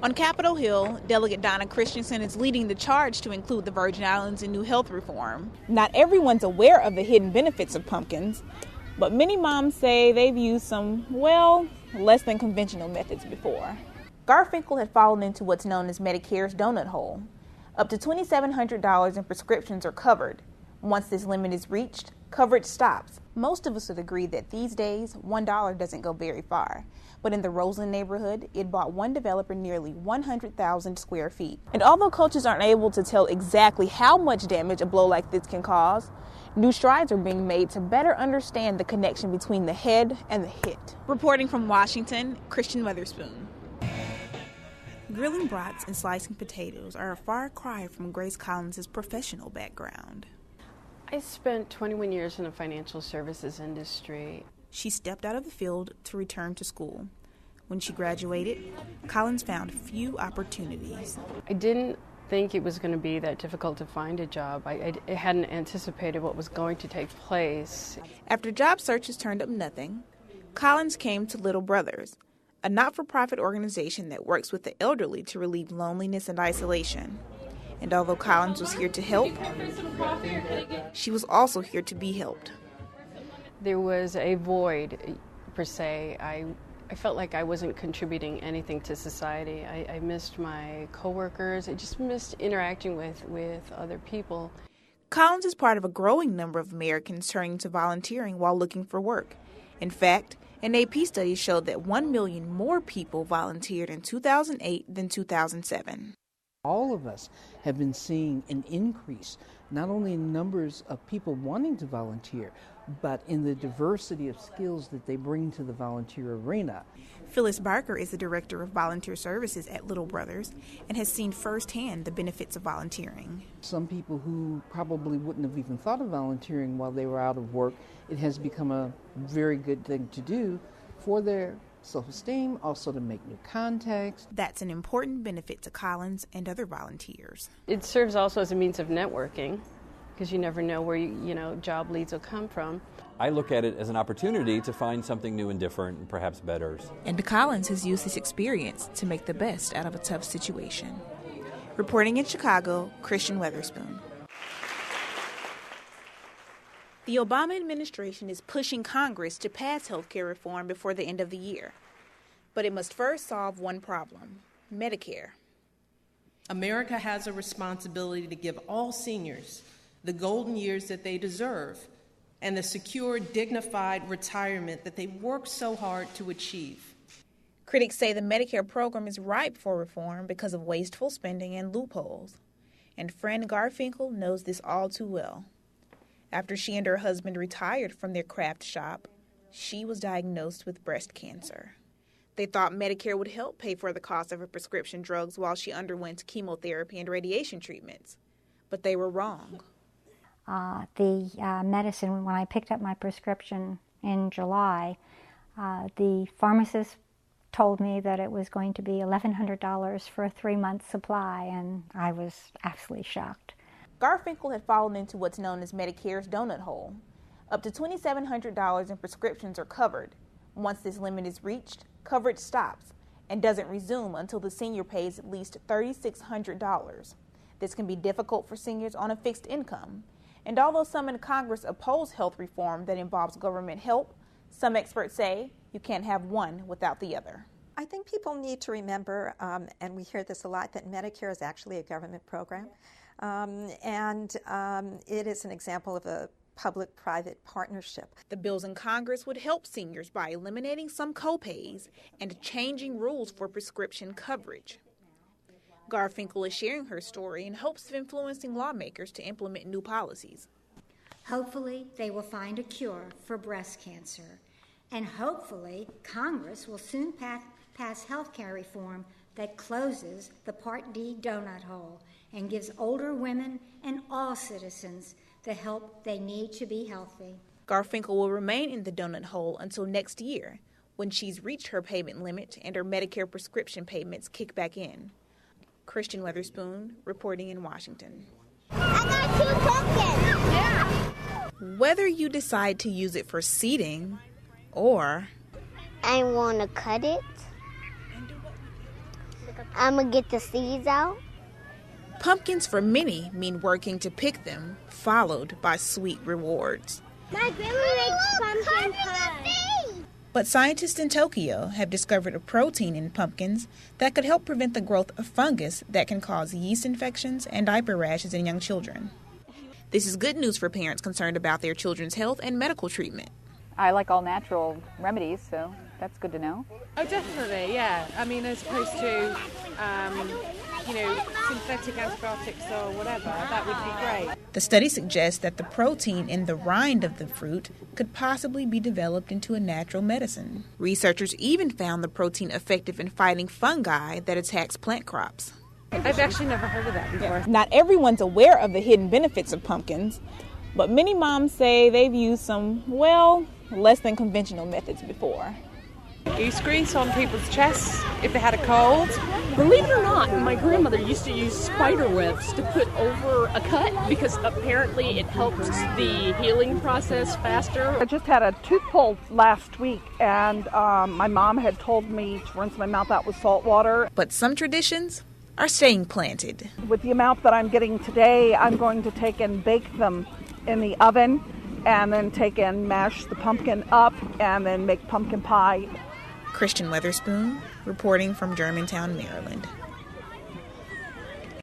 On Capitol Hill, Delegate Donna Christensen is leading the charge to include the Virgin Islands in new health reform. Not everyone's aware of the hidden benefits of pumpkins, but many moms say they've used some, less than conventional methods before. Garfinkel had fallen into what's known as Medicare's donut hole. Up to $2,700 in prescriptions are covered. Once this limit is reached, coverage stops. Most of us would agree that these days, $1 doesn't go very far. But in the Roseland neighborhood, it bought one developer nearly 100,000 square feet. And although coaches aren't able to tell exactly how much damage a blow like this can cause, new strides are being made to better understand the connection between the head and the hit. Reporting from Washington, Kristian Weatherspoon. Grilling brats and slicing potatoes are a far cry from Grace Collins' professional background. I spent 21 years in the financial services industry. She stepped out of the field to return to school. When she graduated, Collins found few opportunities. I didn't think it was going to be that difficult to find a job. I hadn't anticipated what was going to take place. After job searches turned up nothing, Collins came to Little Brothers, a not-for-profit organization that works with the elderly to relieve loneliness and isolation. And although Collins was here to help, she was also here to be helped. There was a void, per se. I felt like I wasn't contributing anything to society. I missed my coworkers. I just missed interacting with other people. Collins is part of a growing number of Americans turning to volunteering while looking for work. In fact, an AP study showed that 1 million more people volunteered in 2008 than 2007. All of us have been seeing an increase, not only in numbers of people wanting to volunteer, but in the diversity of skills that they bring to the volunteer arena. Phyllis Barker is the director of volunteer services at Little Brothers and has seen firsthand the benefits of volunteering. Some people who probably wouldn't have even thought of volunteering while they were out of work, it has become a very good thing to do for their self-esteem, also to make new contacts. That's an important benefit to Collins and other volunteers. It serves also as a means of networking, because you never know where job leads will come from. I look at it as an opportunity to find something new and different and perhaps better. And Collins has used his experience to make the best out of a tough situation. Reporting in Chicago, Kristian Weatherspoon. The Obama administration is pushing Congress to pass health care reform before the end of the year. But it must first solve one problem: Medicare. America has a responsibility to give all seniors the golden years that they deserve and the secure, dignified retirement that they worked so hard to achieve. Critics say the Medicare program is ripe for reform because of wasteful spending and loopholes. And Fran Garfinkel knows this all too well. After she and her husband retired from their craft shop, she was diagnosed with breast cancer. They thought Medicare would help pay for the cost of her prescription drugs while she underwent chemotherapy and radiation treatments. But they were wrong. The medicine, when I picked up my prescription in July, the pharmacist told me that it was going to be $1,100 for a 3-month supply, and I was absolutely shocked. Garfinkel had fallen into what's known as Medicare's donut hole. Up to $2,700 in prescriptions are covered. Once this limit is reached, coverage stops and doesn't resume until the senior pays at least $3,600. This can be difficult for seniors on a fixed income. And although some in Congress oppose health reform that involves government help, some experts say you can't have one without the other. I think people need to remember, and we hear this a lot, that Medicare is actually a government program. It is an example of a public-private partnership. The bills in Congress would help seniors by eliminating some copays and changing rules for prescription coverage. Garfinkel is sharing her story in hopes of influencing lawmakers to implement new policies. Hopefully, they will find a cure for breast cancer. And hopefully, Congress will soon pass health care reform that closes the Part D donut hole and gives older women and all citizens the help they need to be healthy. Garfinkel will remain in the donut hole until next year, when she's reached her payment limit and her Medicare prescription payments kick back in. Kristian Weatherspoon, reporting in Washington. I got 2 pumpkins. Yeah. Whether you decide to use it for seeding or I want to cut it. I'm going to get the seeds out. Pumpkins for many mean working to pick them, followed by sweet rewards. My grandma makes pumpkin pie. But scientists in Tokyo have discovered a protein in pumpkins that could help prevent the growth of fungus that can cause yeast infections and diaper rashes in young children. This is good news for parents concerned about their children's health and medical treatment. I like all natural remedies, so that's good to know. Oh, definitely, yeah. I mean, as opposed to, synthetic antibiotics or whatever, that would be great. The study suggests that the protein in the rind of the fruit could possibly be developed into a natural medicine. Researchers even found the protein effective in fighting fungi that attacks plant crops. I've actually never heard of that before. Not everyone's aware of the hidden benefits of pumpkins, but many moms say they've used some, less than conventional methods before. Goose grease on people's chests if they had a cold. Believe it or not, my grandmother used to use spider webs to put over a cut because apparently it helps the healing process faster. I just had a tooth pulled last week, and my mom had told me to rinse my mouth out with salt water. But some traditions are staying planted. With the amount that I'm getting today, I'm going to take and bake them in the oven and then take and mash the pumpkin up and then make pumpkin pie. Kristian Weatherspoon, reporting from Germantown, Maryland.